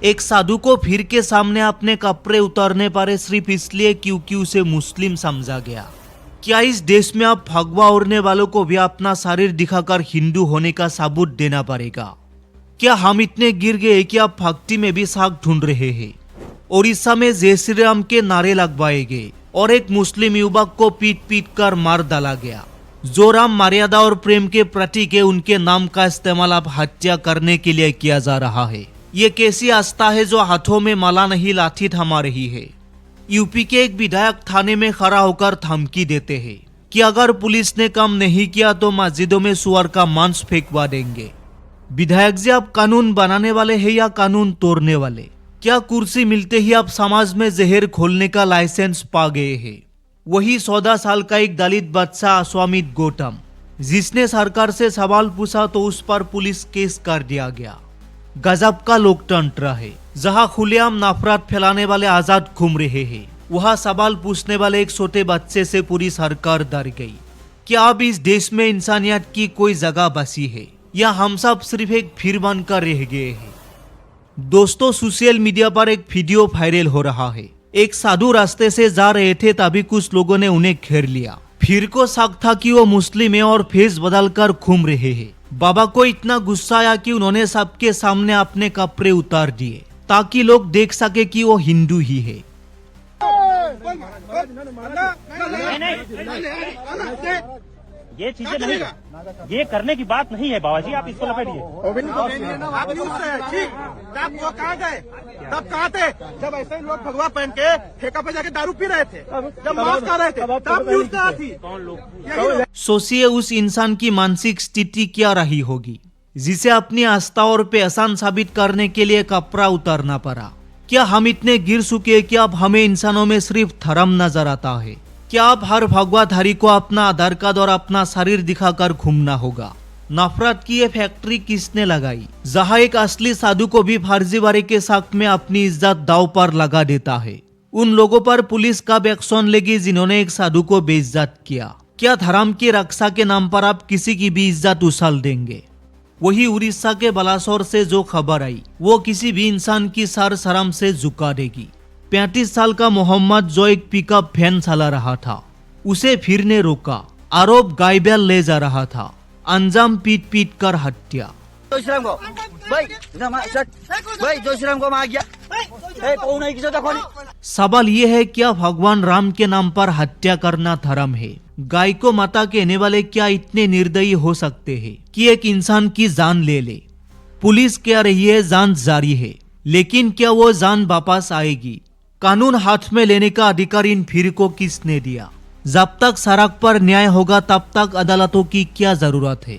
एक साधु को भीड़ के सामने अपने कपड़े उतारने पड़े सिर्फ इसलिए क्योंकि उसे मुस्लिम समझा गया। क्या इस देश में अब भगवा ओढ़ने वालों को भी अपना शरीर दिखाकर हिंदू होने का सबूत देना पड़ेगा? क्या हम इतने गिर गए कि अब भक्ति में भी साख ढूंढ रहे हैं? ओडिशा में जय श्री राम के नारे लगवाए गए और एक मुस्लिम युवक को पीट पीट कर मार डाला गया। जो राम मर्यादा और प्रेम के प्रतीक है, उनके नाम का इस्तेमाल अब हत्या करने के लिए किया जा रहा है। ये कैसी आस्था है जो हाथों में माला नहीं लाठी थमा रही है? यूपी के एक विधायक थाने में खड़ा होकर धमकी देते हैं कि अगर पुलिस ने काम नहीं किया तो मस्जिदों में सुअर का मांस फेंकवा देंगे। विधायक जी, आप कानून बनाने वाले हैं या कानून तोड़ने वाले? क्या कुर्सी मिलते ही आप समाज में जहर खोलने का लाइसेंस पा गए हैं? वही 14 साल का एक दलित बच्चा अश्वामित गौतम, जिसने सरकार से सवाल पूछा तो उस पर पुलिस केस कर दिया गया। गजब का लोकतंत्र है। जहां खुलेआम नफरत फैलाने वाले आजाद घूम रहे हैं, वहां सवाल पूछने वाले एक छोटे बच्चे से पूरी सरकार डर गई। क्या अब इस देश में इंसानियत की कोई जगह बसी है या हम सब सिर्फ एक भीड़ बनकर रह गए हैं? दोस्तों, सोशल मीडिया पर एक वीडियो वायरल हो रहा है। एक साधु रास्ते से जा रहे थे, तभी कुछ लोगों ने उन्हें घेर लिया। भीड़ को शक था कि वो मुस्लिम है और फेस बदलकर घूम रहे हैं। बाबा को इतना गुस्सा आया कि उन्होंने सबके सामने अपने कपड़े उतार दिए ताकि लोग देख सके कि वो हिंदू ही है। ये चीजें नहीं, ये करने की बात नहीं है बाबा जी, आप इसको लपेटिए। आप न्यूज से ठीक, तब वो कहाँ गए? तब कहाँ थे जब ऐसे लोग भगवा पहन के ठेका पे जाके दारू पी रहे थे, जब मास्क कर रहे थे, तब न्यूज कहाँ थी? कौन लोग? सोचिए उस इंसान की मानसिक स्थिति क्या रही होगी जिसे अपनी आस्था और पहचान साबित करने के लिए कपड़ा उतारना पड़ा। क्या हम इतने गिर चुके कि अब हमें इंसानों में सिर्फ धर्म नजर आता है? क्या अब हर भगवाधारी को अपना आधार कार्ड और अपना शरीर दिखाकर घूमना होगा? नफरत की ये फैक्ट्री किसने लगाई, जहां एक असली साधु को भी फर्जीवाड़े के शक में अपनी इज्जत दांव पर लगा देता है? उन लोगों पर पुलिस कब एक्शन लेगी जिन्होंने एक साधु को बेइज्जत किया? क्या धर्म की रक्षा के नाम पर आप किसी की भी इज्जत उछाल देंगे? वही उड़ीसा के बालासोर से जो खबर आई, वो किसी भी इंसान की सर शर्म से झुका देगी। 35 साल का मोहम्मद जो एक पिकअप वैन चला रहा था, उसे भीड़ ने रोका। आरोप गाय बैल ले जा रहा था, अंजाम पीट पीट कर हत्या। सवाल ये है, क्या भगवान राम के नाम पर हत्या करना धर्म है? गाय को माता कहने वाले क्या इतने निर्दयी हो सकते हैं कि एक इंसान की जान ले ले? पुलिस कह रही है जांच जारी है, लेकिन क्या वो जान वापस आएगी? कानून हाथ में लेने का अधिकार इन भीड़ को किसने दिया? जब तक सड़क पर न्याय होगा तब तक अदालतों की क्या जरूरत है?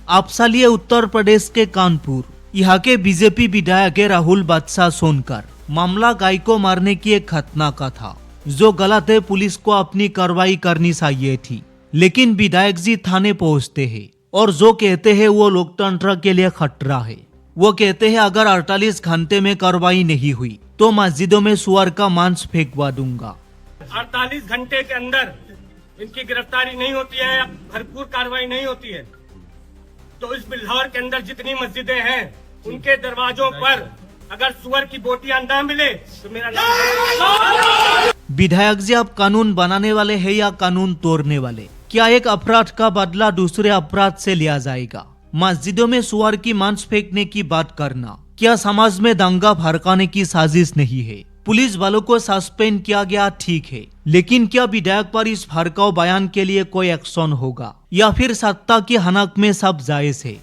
आप चलिए उत्तर प्रदेश के कानपुर, यहाँ के बीजेपी विधायक राहुल बादशाह सोनकर। मामला गाय को मारने की एक घटना का था। जो गलत है, पुलिस को अपनी कार्रवाई करनी चाहिए थी, लेकिन विधायक जी थाने पहुँचते हैं और जो कहते हैं वो लोकतंत्र के लिए खतरा है। वो कहते हैं अगर 48 घंटे में कार्रवाई नहीं हुई तो मस्जिदों में सुअर का मांस फेंकवा दूंगा। 48 घंटे के अंदर इनकी गिरफ्तारी नहीं होती है, भरपूर कार्रवाई नहीं होती है, तो इस बिल्हौर के अंदर जितनी मस्जिदें हैं उनके दरवाजों पर अगर सुअर की बोटियां न मिले तो मेरा नाम। विधायक जी, आप कानून बनाने वाले हैं या कानून तोड़ने वाले? क्या एक अपराध का बदला दूसरे अपराध से लिया जाएगा? मस्जिदों में सुअर की मांस फेंकने की बात करना क्या समाज में दंगा भड़काने की साजिश नहीं है? पुलिस वालों को सस्पेंड किया गया, ठीक है, लेकिन क्या विधायक पर इस भड़काऊ बयान के लिए कोई एक्शन होगा या फिर सत्ता की हनक में सब जायज है?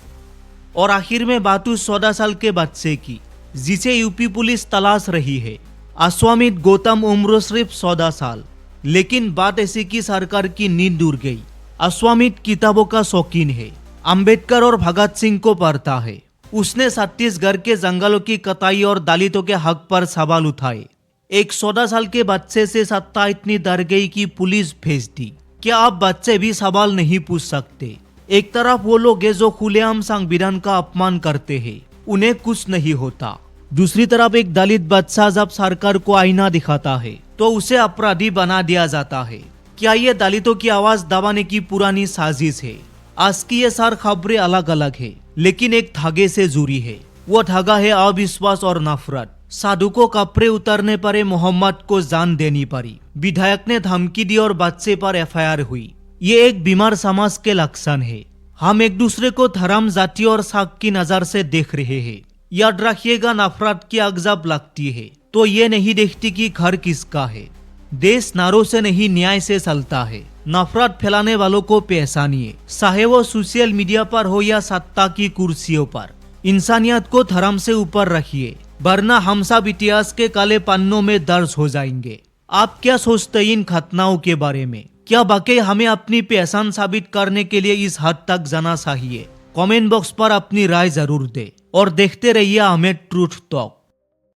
और आखिर में बात उस 14 साल के बच्चे की जिसे यूपी पुलिस तलाश रही है। अश्वामित गौतम, उम्र सिर्फ 14 साल, लेकिन बात ऐसी की सरकार की नींद उड़ गई। अश्वामित किताबों का शौकीन है, अंबेडकर और भगत सिंह को पढ़ता है। उसने छत्तीसगढ़ के जंगलों की कटाई और दलितों के हक पर सवाल उठाए। एक 14 साल के बच्चे से सत्ता इतनी डर गई कि पुलिस भेज दी। क्या आप बच्चे भी सवाल नहीं पूछ सकते? एक तरफ वो लोग हैं जो खुलेआम संविधान का अपमान करते हैं, उन्हें कुछ नहीं होता। दूसरी तरफ एक दलित बच्चा जब सरकार को आईना दिखाता है तो उसे अपराधी बना दिया जाता है। क्या ये दलितों की आवाज दबाने की पुरानी साजिश है? आज की ये सारी खबरें अलग अलग है, लेकिन एक धागे से जुड़ी है। वो ठगा है अविश्वास और नफरत। साधु को कपड़े उतारने पर मोहम्मद को जान देनी पड़ी। विधायक ने धमकी दी और बच्चे पर एफआईआर हुई। ये एक बीमार समाज के लक्षण है। हम एक दूसरे को धर्म, जाति और साख की नजर से देख रहे हैं। याद रखिएगा, नफरत की आग जब लगती है तो ये नहीं देखती कि घर किसका है। देश नारों से नहीं, न्याय से चलता है। नफरत फैलाने वालों को पहचानिए, चाहे वो सोशल मीडिया पर हो या सत्ता की कुर्सियों पर। इंसानियत को धर्म से ऊपर रखिए, वरना हम सब इतिहास के काले पन्नों में दर्ज हो जाएंगे। आप क्या सोचते हैं इन घटनाओं के बारे में? क्या वाकई हमें अपनी पहचान साबित करने के लिए इस हद तक जाना चाहिए? कमेंट बॉक्स पर अपनी राय जरूर दे और देखते रहिए अहमेद ट्रूथ टॉक।